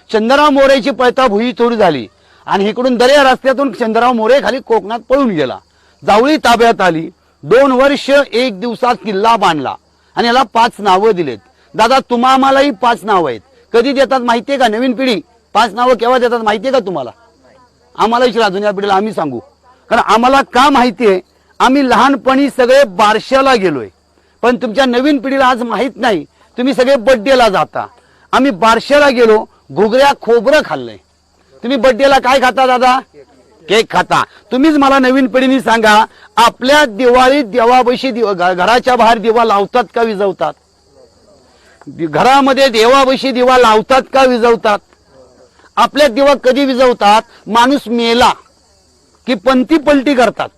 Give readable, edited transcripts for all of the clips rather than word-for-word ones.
चंद्रराव मोरेची पळता भुई थोडी झाली आणि इकडून दर्या रस्त्यातून चंद्रराव मोरे खाली कोकणात पळून गेला। जावळी ताब्यात आली। 2 वर्ष 1 दिवसात किल्ला बांधला आणि याला 5 नावं दिलेत। दादा तुम्हा आम्हालाही 5 नावं आहेत, कधी देतात माहितीये का? नवीन पिढी 5 नावं केव्हा देतात माहितीये का तुम्हाला? आम्हाला विचारा, जुन्या पिढीला आम्ही सांगू, कारण आम्हाला का माहितीये, आम्ही लहानपणी सगळे बारशाला गेलोय, पण तुमच्या नवीन पिढीला आज माहित नाही। तुम्ही सगळे बड्डेला जाता, आम्ही बारशाला गेलो, घुगऱ्या खोबरं खाल्लंय। तुम्ही बड्डेला काय खाता दादा? केक खाता। तुम्हीच मला नवीन पिढीने सांगा, आपल्या दिवाळीत देवाबशी घराच्या बाहेर दिवा लावतात का विझवतात? घरामध्ये देवाबशी दिवा लावतात का विझवतात? आपल्या दिवा कधी विझवतात? माणूस मेला की पंथी पलटी करतात,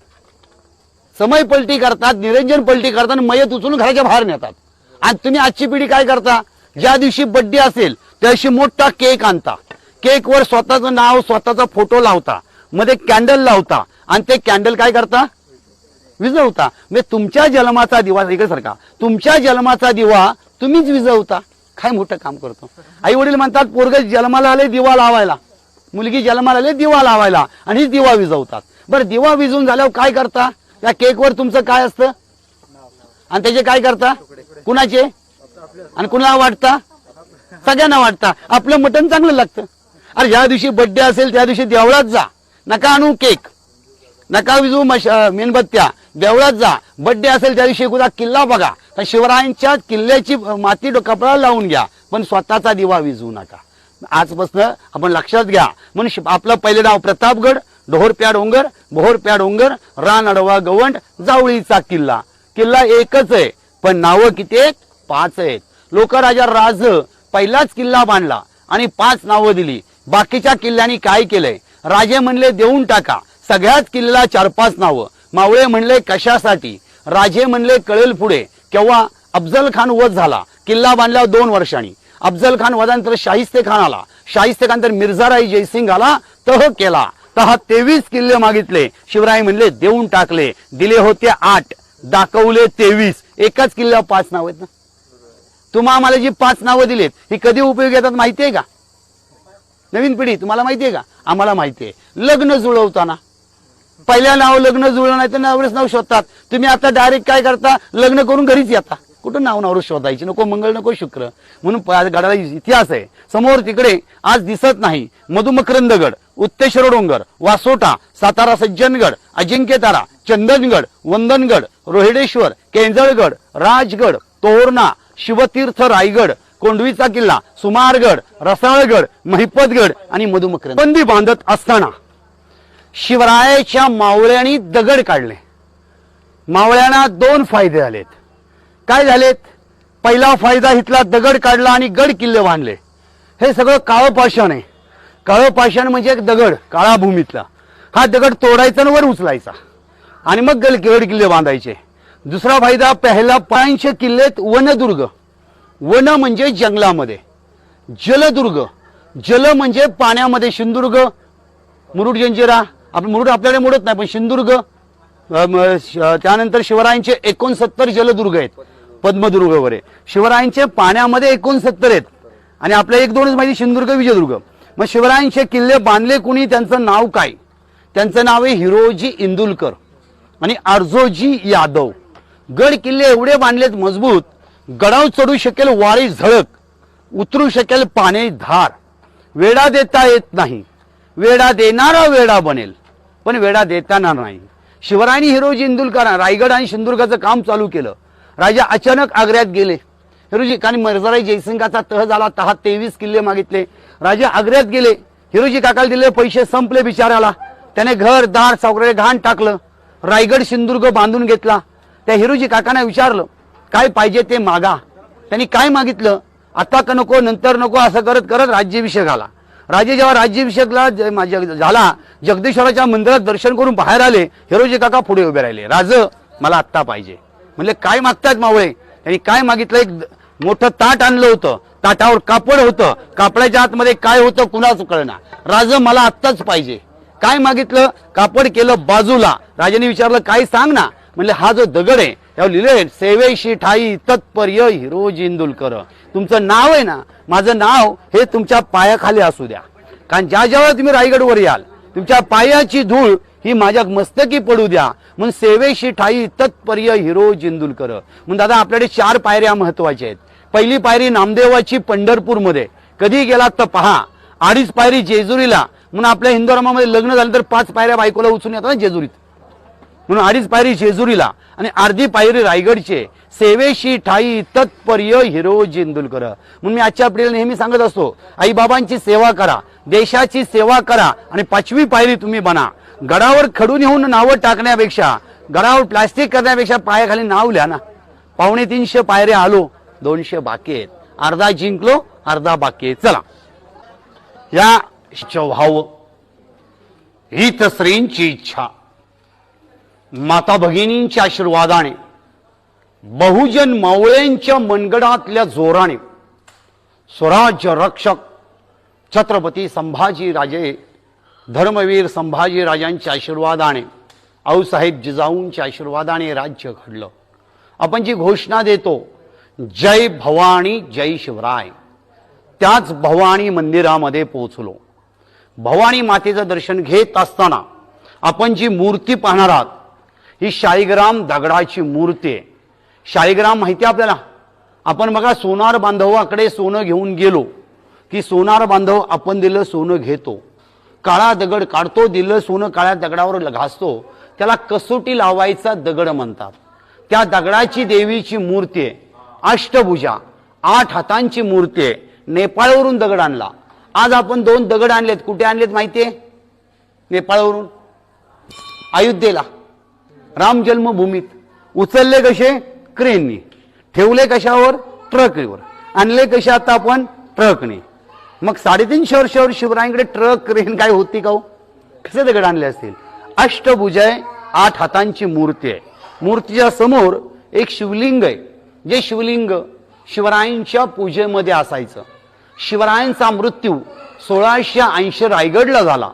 समय पलटी करतात, निरंजन पलटी करतात आणि मयत उचलून घराच्या बाहेर नेतात। आणि तुम्ही आजची पिढी काय करता? ज्या दिवशी बड्डे असेल त्या दिवशी मोठा केक आणता, केकवर स्वतःचं नाव स्वतःचा फोटो लावता, मध्ये कॅन्डल लावता आणि ते कॅन्डल काय करता? विझवता। म्हणजे तुमच्या जन्माचा दिवा, इकडे सारखा तुमच्या जन्माचा दिवा तुम्हीच विझवता। काय मोठं काम करतो। आई वडील म्हणतात पोरग जन्माला आले दिवा लावायला, मुलगी जन्माला आले दिवा लावायला, आणि दिवा विझवतात। बरं दिवा विझून झाल्यावर काय करता? त्या केकवर तुमचं काय असतं आणि त्याचे काय करता? कुणाचे आणि कुणाला वाटता? सगळ्यांना वाटता। आपलं मटण चांगलं लागतं। अरे ज्या दिवशी बड्डे असेल त्या दिवशी देवळात जा, नका आणू केक, नका विजू मेणबत्त्या, देवळात जा। बड्डे असेल त्या दिवशी एखादा किल्ला बघा, तर शिवरायांच्या किल्ल्याची माती कपडा लावून घ्या, पण स्वतःचा दिवा विझू नका। आजपासून आपण लक्षात घ्या। म्हणून आपलं पहिलं नाव प्रतापगड, ढोरप्या डोंगर, बोहरप्या डोंगर, रान अडवा गवंड, जावळीचा किल्ला। किल्ला एकच आहे पण नावं किती आहेत? 5 आहेत। लोकराजा राज पहिलाच किल्ला बांधला आणि 5 नावं दिली। बाकीच्या किल्ल्यांनी काय केलंय? राजे म्हणले देऊन टाका, सगळ्याच किल्ल्याला 4-5 नावं। मावळे म्हणले कशासाठी? राजे म्हणले कळेल पुढे। केव्हा? अफजल खान वध झाला, किल्ला बांधल्यावर 2 वर्षांनी। अफजल खान वधानंतर शाहिस्ते खान आला, शाहिस्ते खान तर मिर्झाराई जयसिंग आला, तह केला। तह 23 किल्ले मागितले, शिवराय म्हणले देऊन टाकले। दिले होते 8, दाखवले 23। एकाच किल्ल्यावर 5 नाव आहेत ना। तुम्हा आम्हाला जी 5 नावं दिलेत ही कधी उपयोगी येतात माहितीये का? नवीन पिढी तुम्हाला माहितीये का? आम्हाला माहितीये। लग्न जुळवताना पहिल्या नाव लग्न जुळलं नाही तर नवरेच नाव शोधतात। तुम्ही आता डायरेक्ट काय करता? लग्न करून घरीच येता। कुठं नाव नवरच शोधायची? नको मंगळ नको शुक्र। म्हणून गडाला इतिहास आहे। समोर तिकडे आज दिसत नाही मधुमकरंदगड, उत्तेश्वर डोंगर, वासोटा, सातारा सज्जनगड, अजिंक्यतारा, चंदनगड, वंदनगड, रोहिडेश्वर, केंजळगड, राजगड, तोरणा, शिवतीर्थ रायगड, कोंडवीचा किल्ला, सुमारगड, रसाळगड, महिपतगड आणि मधुमकरंद। बंदी बांधत असताना शिवरायाच्या मावळ्यांनी दगड काढले। मावळ्यांना 2 फायदे झालेत। काय झालेत? पहिला फायदा इथला दगड काढला आणि गड किल्ले बांधले। हे सगळं काळं पाषाण आहे। काळं पाषाण म्हणजे एक दगड काळा भूमीतला, हा दगड तोडायचा आणि वर उचलायचा आणि मग गड किल्ले बांधायचे। दुसरा फायदा, पहिला 500 किल्लेत वनदुर्ग। वन म्हणजे जंगलामध्ये, जलदुर्ग, जल म्हणजे पाण्यामध्ये, सिंधुदुर्ग, मुरुड जंजिरा, आपण मुरुड आपल्याकडे मोडत नाही पण सिंधुदुर्ग, त्यानंतर शिवरायांचे 69 जलदुर्ग आहेत, पद्मदुर्ग वगैरे। शिवरायांचे पाण्यामध्ये 69 आहेत आणि आपल्या 1-2च माहिती, सिंधुदुर्ग, विजयदुर्ग। मग शिवरायांचे किल्ले बांधले कुणी? त्यांचं नाव काय? त्यांचं नाव आहे हिरोजी इंदुलकर आणि अर्जोजी यादव। गड किल्ले एवढे बांधलेत मजबूत, गडावर चढू शकेल वारी झळक, उतरू शकेल पाणी धार। वेढा देता येत नाही, वेढा देणारा वेढा बनेल पण वेढा देताना नाही। शिवरायांनी हिरोजी इंदुलकर रायगड आणि सिंधुदुर्गाचं काम चालू केलं। राजा अचानक आग्र्यात गेले। हिरोजी कारण मिर्झाराई जयसिंगाचा तह झाला, तहा 23 किल्ले मागितले। राजा आग्र्यात गेले, हिरोजी काकाला दिले पैसे संपले बिचाराला, त्याने घर दार सगळे घाण टाकलं, रायगड सिंधुदुर्ग बांधून घेतला। त्या हिरोजी काकांना विचारलं काय पाहिजे ते मागा। त्यांनी काय मागितलं? आता का नको, नंतर नको, असं करत करत राज्याभिषेक आला। राजे जेव्हा राज्याभिषेकला झाला, जगदीश्वराच्या मंदिरात दर्शन करून बाहेर आले, हिरोजी काका पुढे उभे राहिले। राज मला आत्ता पाहिजे। म्हणले काय मागतात मावळे? त्यांनी काय मागितलं? एक मोठं ताट आणलं होतं, ताटावर कापड होतं, कापडाच्या आतमध्ये काय होतं कुणाच कळना। राज मला आत्ताच पाहिजे। काय मागितलं? कापड केलं बाजूला। राजाने विचारलं काय सांग ना? म्हणले हा जो दगड आहे त्यावर लिहिले सेवेशी ठाई तत्पर्य हिरोजी इंदुलकर. तुमचं नाव आहे ना, माझं नाव हे तुमच्या पायाखाली असू द्या. कारण ज्या ज्यावेळेला तुम्ही रायगडवर याल तुमच्या पायाची धूळ ही माझ्या मस्तकी पडू द्या. म्हणून सेवेशी ठाई तत्पर्य हिरोजी इंदुलकर. म्हणून दादा आपल्याकडे 4 पायऱ्या महत्वाच्या आहेत. पहिली पायरी नामदेवाची पंढरपूरमध्ये, कधी गेलात तर पहा. 2.5 पायरी जेजुरीला, म्हणून आपल्या हिंदू धर्मामध्ये लग्न झालं तर 5 पायऱ्या बायकोला उचलून येतात ना जेजुरीत, म्हणून 2.5 पायरी जेजुरीला आणि अर्धी पायरी रायगडचे. सेवेशी ठाई तत्पर्य हिरोजी इंदुलकर. म्हणून मी आजच्या पिढीला नेहमी सांगत असतो, आई बाबांची सेवा करा, देशाची सेवा करा आणि 5वी पायरी तुम्ही बना. गडावर खडून येऊन नावं टाकण्यापेक्षा, गडावर प्लास्टिक करण्यापेक्षा पायाखाली नाव लिहा ना. 250 पायऱ्या आलो, 200 बाकी आहेत. अर्धा जिंकलो, अर्धा बाकी आहे. चला, या व्हावं हित श्रींची इच्छा, माता भगिनींच्या आशीर्वादाने, बहुजन मावळ्यांच्या मनगडातल्या जोराने, स्वराज्य रक्षक छत्रपती संभाजी राजे, धर्मवीर संभाजी राजांच्या आशीर्वादाने, आऊसाहेब जिजाऊंच्या आशीर्वादाने राज्य घडलं. आपण जी घोषणा देतो, जय भवानी जय शिवराय, त्याच भवानी मंदिरामध्ये पोहोचलो. भवानी मातेचं दर्शन घेत असताना आपण जी मूर्ती पाहणार आहात ही शाळीग्राम दगडाची मूर्ती आहे. शाळीग्राम माहिती आहे आपल्याला. आपण बघा सोनार बांधवाकडे सोनं घेऊन गेलो की सोनार बांधव आपण दिलं सोनं घेतो, काळा दगड काढतो, दिलं सोनं काळ्या दगडावर घासतो, त्याला कसोटी लावायचा दगड म्हणतात. त्या दगडाची देवीची मूर्ती आहे, अष्टभुजा, 8 हातांची मूर्ती आहे. नेपाळवरून दगड आणला. आज आपण 2 दगड आणलेत. कुठे आणलेत माहितीये? नेपाळवरून, अयोध्येला, राम जन्मभूमीत. उचलले कसे? क्रेननी. ठेवले कशावर? ट्रकवर. आणले कशा आता आपण? ट्रकने. मग 350 वर्षावर शिवरायांकडे ट्रक क्रेन काय होती का हो? कसे दगड आणले असतील? अष्टभुजा, 8 हातांची मूर्ती आहे. मूर्तीच्या समोर एक शिवलिंग आहे, जे शिवलिंग शिवरायांच्या पूजेमध्ये असायचं. शिवरायांचा मृत्यू 1680 रायगडला झाला.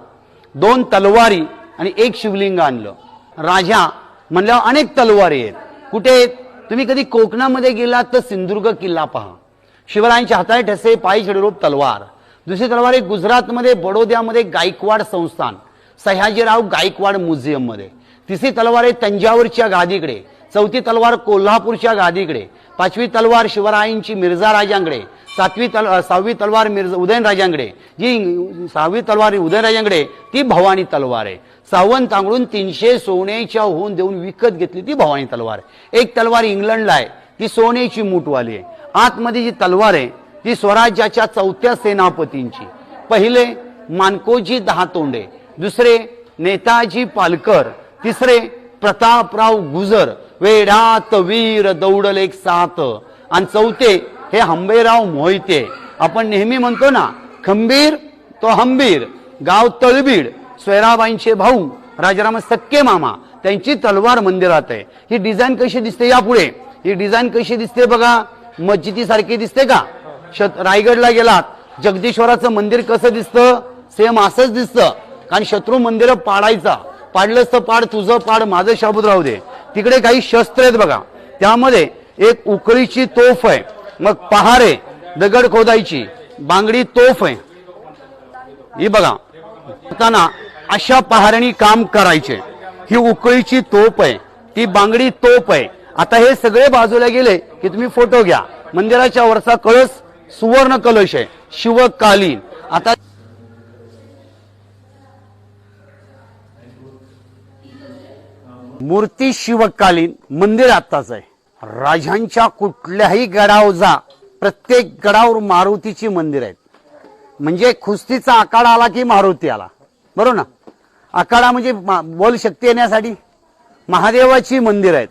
2 तलवारी आणि 1 शिवलिंग आणलं. राजा म्हणल्यावर अनेक तलवारी आहेत. कुठे आहेत? तुम्ही कधी कोकणामध्ये गेलात तर सिंधुदुर्ग किल्ला पहा. शिवरायांच्या हाताने ठसे, पायी छडीरोप तलवार. दुसरी तलवार एक गुजरातमध्ये बडोद्यामध्ये गायकवाड संस्थान, सयाजीराव गायकवाड म्युझियम मध्ये. तिसरी तलवार आहे तंजावरच्या गादीकडे. चौथी तलवार कोल्हापूरच्या गादीकडे. 5वी तलवार शिवरायांची मिर्झा राजांकडे. 6वी तलवार उदयनराजांकडे. जी 6वी तलवार उदयनराजांकडे ती भवानी तलवार आहे. सावंतांकडून 300 सोन्याच्या होऊन देऊन विकत घेतली ती भवानी तलवार. एक तलवार इंग्लंडला आहे, ती सोन्याची मूठवाली आहे. आतमध्ये जी तलवार आहे ती स्वराज्याच्या 4थ्या सेनापतींची. पहिले मानकोजी दहातोंडे, दुसरे नेताजी पालकर, तिसरे प्रतापराव गुजर, वेढात वीर दौडल एक साथ, आणि 4थे हे हंबेराव मोहिते. आपण नेहमी म्हणतो ना, खंबीर तो हंबीर, गाव तळबीड, सोयराबाईंचे भाऊ राजाराम सक्के मामा, त्यांची तलवार मंदिरात आहे. ही डिझाईन कशी दिसते? यापुढे ही डिझाईन कशी दिसते बघा, मस्जिदी सारखी दिसते का? रायगडला गेलात, जगदीश्वराचं मंदिर कसं दिसतं? सेम असंच दिसतं. कारण शत्रू मंदिर पाडायचा, पाडलंच तर पाड, तुझं पाड, माझं शाबूत राहू दे. तिकडे काही शस्त्र आहेत बघा, त्यामध्ये एक उकळीची तोफ आहे, मग पहारे, दगड खोदायची, बांगडी तोफ आहे. ही बघा, अशा पहाऱ्यांनी काम करायचे. ही उकळीची तोफ आहे, ती बांगडी तोफ आहे. आता हे सगळे बाजूला गेले की तुम्ही फोटो घ्या. मंदिराच्या वरचा कळस सुवर्ण कलश आहे, शिवकालीन. आता मूर्ती शिवकालीन, मंदिर आत्ताच आहे. राजांच्या कुठल्याही गडावर जा, प्रत्येक गडावर मारुतीची मंदिर आहेत. म्हणजे कुस्तीचा आखाडा आला की मारुती आला, बरोबर ना? आखाडा म्हणजे बोल शक्ती येण्यासाठी. महादेवाची मंदिर आहेत,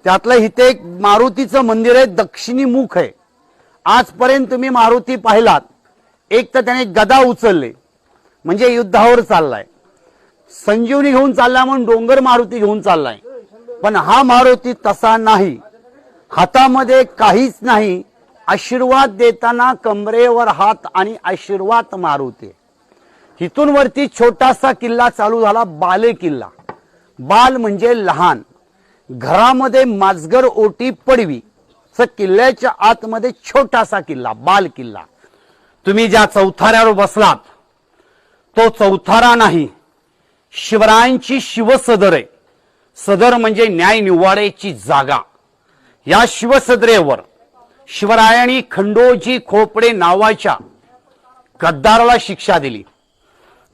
त्यातलं इथे एक मारुतीचं मंदिर आहे, दक्षिणी मुख आहे. आजपर्यंत तुम्ही मारुती पाहिलात, एक तर त्याने गदा उचलले म्हणजे युद्धावर चाललाय, संजीवनी घेऊन चालला म्हणून डोंगर मारुती घेऊन चाललाय. पण हा मारुती तसा नाही, हातामध्ये काहीच नाही, आशीर्वाद देताना कमरेवर हात आणि आशीर्वाद मारुती. इथून वरती छोटासा किल्ला चालू झाला, बाले किल्ला. बाल म्हणजे लहान. घरामध्ये माजगर ओटी पडवी. किल्ल्याच्या आतमध्ये छोटासा किल्ला, बाल किल्ला. तुम्ही ज्या चौथाऱ्यावर बसलात तो चौथारा नाही, शिवरायांची शिवसदर आहे. सदर म्हणजे न्याय निवाड्याची जागा. या शिवसदरेवर शिवरायांनी खंडोजी खोपडे नावाच्या गद्दाराला शिक्षा दिली.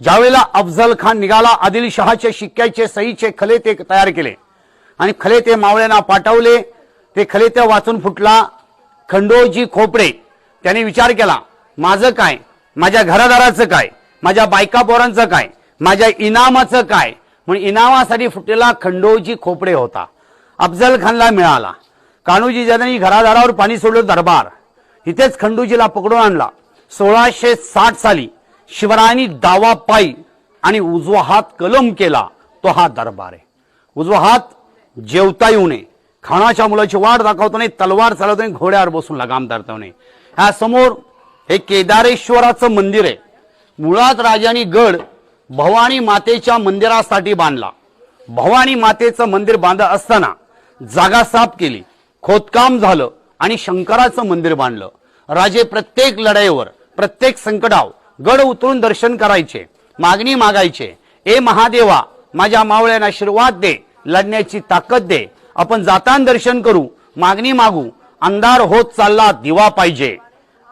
ज्यावेळेला अफजल खान निघाला, आदिलशहाचे शिक्क्याचे सहीचे खले ते तयार केले आणि खले ते मावळ्यांना पाठवले. ते खले ते वाचून फुटला. खंडोजी खोपडे त्याने विचार केला, माझं काय, माझ्या घरादाराचं काय, माझ्या बायका पोरांचं काय, माझ्या इनामाचं काय. म्हणून इनामासाठी फुटलेला खंडोजी खोपडे होता. अफजल खानला मिळाला. कान्होजी ज्यांनी घरादारावर पाणी सोडलं दरबार, इथेच खंडोजीला पकडून आणला. 1660 साली शिवरायांनी दावा पायी आणि उजवा हात कलम केला. तो हा दरबार आहे. उजवा हात जेवता येऊ नये, खानाच्या मुलाची वाट दाखवतो नाही, तलवार चालवतो नाही, घोड्यावर बसून लगाम धरतो नाही. ह्या समोर हे केदारेश्वराचं मंदिर आहे. मुळात राजांनी गड भवानी मातेच्या मंदिरासाठी बांधला. भवानी मातेचं मंदिर बांधत असताना जागा साफ केली, खोदकाम झालं आणि शंकराचं मंदिर बांधलं. राजे प्रत्येक लढाईवर, प्रत्येक संकटावर गड उतरून दर्शन करायचे, मागणी मागायचे. ए महादेवा, माझ्या मावळ्यांना आशीर्वाद दे, लढण्याची ताकद दे, आपण जाताना दर्शन करू, मागणी मागू. अंधार होत चालला दिवा पाहिजे,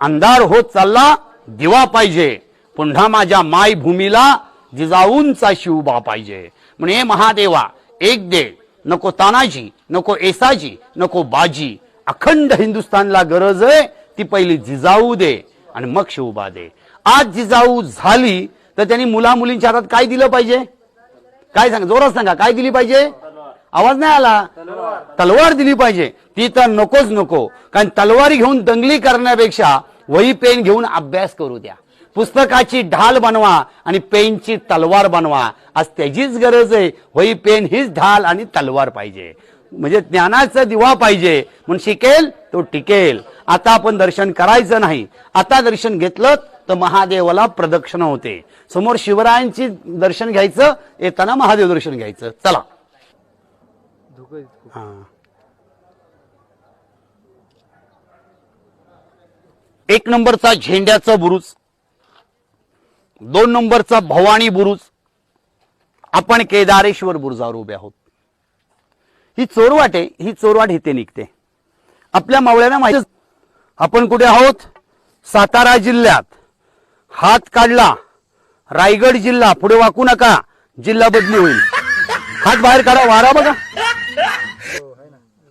अंधार होत चालला दिवा पाहिजे. पुन्हा माझ्या मायभूमीला जिजाऊंचा शिवबा पाहिजे. म्हणून हे महादेवा एक दे, नको तानाजी, नको येसाजी, नको बाजी. अखंड हिंदुस्थानला गरज आहे ती पहिली जिजाऊ दे आणि मग शिवबा दे. आज जिजाऊ झाली तर त्यांनी मुला मुलींच्या हातात काय दिलं पाहिजे? काय सांगा, जोरात सांगा, काय दिली पाहिजे? आवाज नाही आला. तलवार दिली पाहिजे. ती तर नकोच नको, कारण तलवारी घेऊन दंगली करण्यापेक्षा वही पेन घेऊन अभ्यास करू द्या. पुस्तकाची ढाल बनवा आणि पेनची तलवार बनवा. आज त्याचीच गरज आहे. वही पेन हीच ढाल आणि तलवार पाहिजे. म्हणजे ज्ञानाचा दिवा पाहिजे. म्हणून शिकेल तो टिकेल. आता आपण दर्शन करायचं नाही. आता दर्शन घेतलं तर महादेवाला प्रदक्षिणा होते. समोर शिवरायांची दर्शन घ्यायचं, येताना महादेव दर्शन घ्यायचं. चला. एक नंबरचा झेंड्याचा बुरुज, 2 नंबरचा भवानी बुरुज. आपण केदारेश्वर बुरुजावर उभे आहोत. ही चोरवाट आहे. ही चोरवाट इथे निघते. आपल्या मावळ्यांना माहिती आपण कुठे आहोत? सातारा जिल्ह्यात. हात काढला रायगड जिल्हा, पुढे वाकू नका, जिल्हा बदली होईल. हात बाहेर काढा, वारा बघा,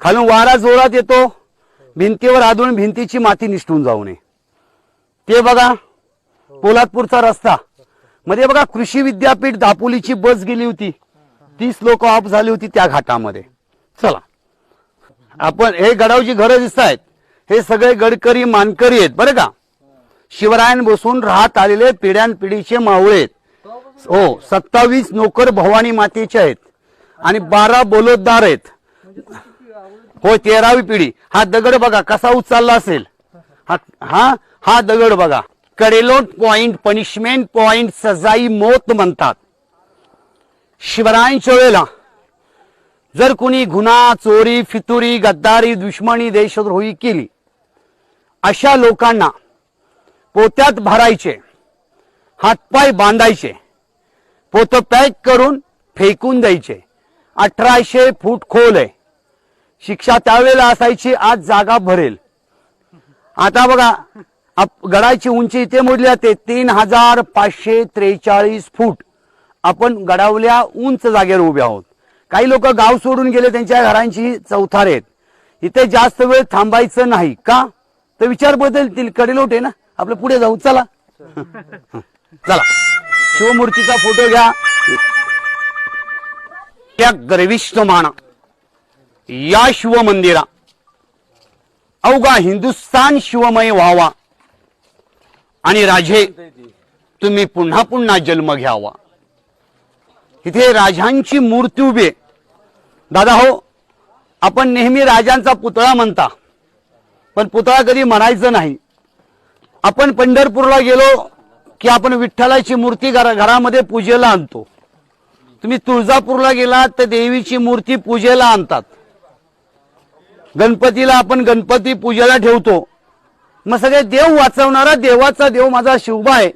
खालून वारा जोरात येतो. भिंतीवर आदळून भिंतीची माती निसटून जाऊ नये. ते बघा पोलादपूरचा रस्ता मध्ये बघा कृषी विद्यापीठ दापोलीची बस गेली होती. 30 लोक ऑफ झाली होती त्या घाटामध्ये. चला, आपण हे गडावची घरं दिसत आहेत, हे सगळे गडकरी मानकरी आहेत बरं का. शिवरायन बसून राहत आलेले पिढ्यानपिढीचे मावळे आहेत. हो, 27 नोकर भवानी मातेचे आहेत आणि 12 बोलोद्दार आहेत. हो, 13वी पिढी. हा दगड बघा कसा उचलला असेल. हा दगड बघा, कडेलोट पॉइंट, पनिशमेंट पॉइंट, सजाई मौत म्हणतात. शिवरायांच्या वेळेला जर कोणी गुन्हा, चोरी, फितुरी, गद्दारी, दुश्मनी, देशद्रोही केली, अशा लोकांना पोत्यात भरायचे, हातपाय बांधायचे, पोतं पॅक करून फेकून द्यायचे. 1800 फूट खोल आहे. शिक्षा त्यावेळेला असायची, आज जागा भरेल. आता बघा गडाची उंची इथे मोजली जाते 3543 फूट. आपण गडावल्या उंच जागेवर उभे आहोत. काही लोक गाव सोडून गेले, त्यांच्या घरांची चौथारे आहेत. इथे जास्त वेळ थांबायचं नाही का? तर विचार बदलतील. कडेलोट आहे ना, आपलं पुढे जाऊ. चला चला, शिवमूर्तीचा फोटो घ्या. त्या गर्विष्ठ माना या शिवमंदिरा अवघा हिंदुस्थान शिवमय व्हावा आणि राजे तुम्ही पुन्हा पुन्हा जन्म घ्यावा. इथे राजांची मूर्ती उभी आहे. दादा हो, आपण नेहमी राजांचा पुतळा म्हणता, पण पुतळा कधी म्हणायचं नाही. आपण पंढरपूरला गेलो की आपण विठ्ठलाची मूर्ती घरामध्ये पूजेला आणतो. तुम्ही तुळजापूरला गेलात तर देवीची मूर्ती पूजेला आणतात. गणपतीला आपण गणपती पूजेला ठेवतो, मग सगळे देव वाचवणारा देवाचा देव माझा शिवबा आहे,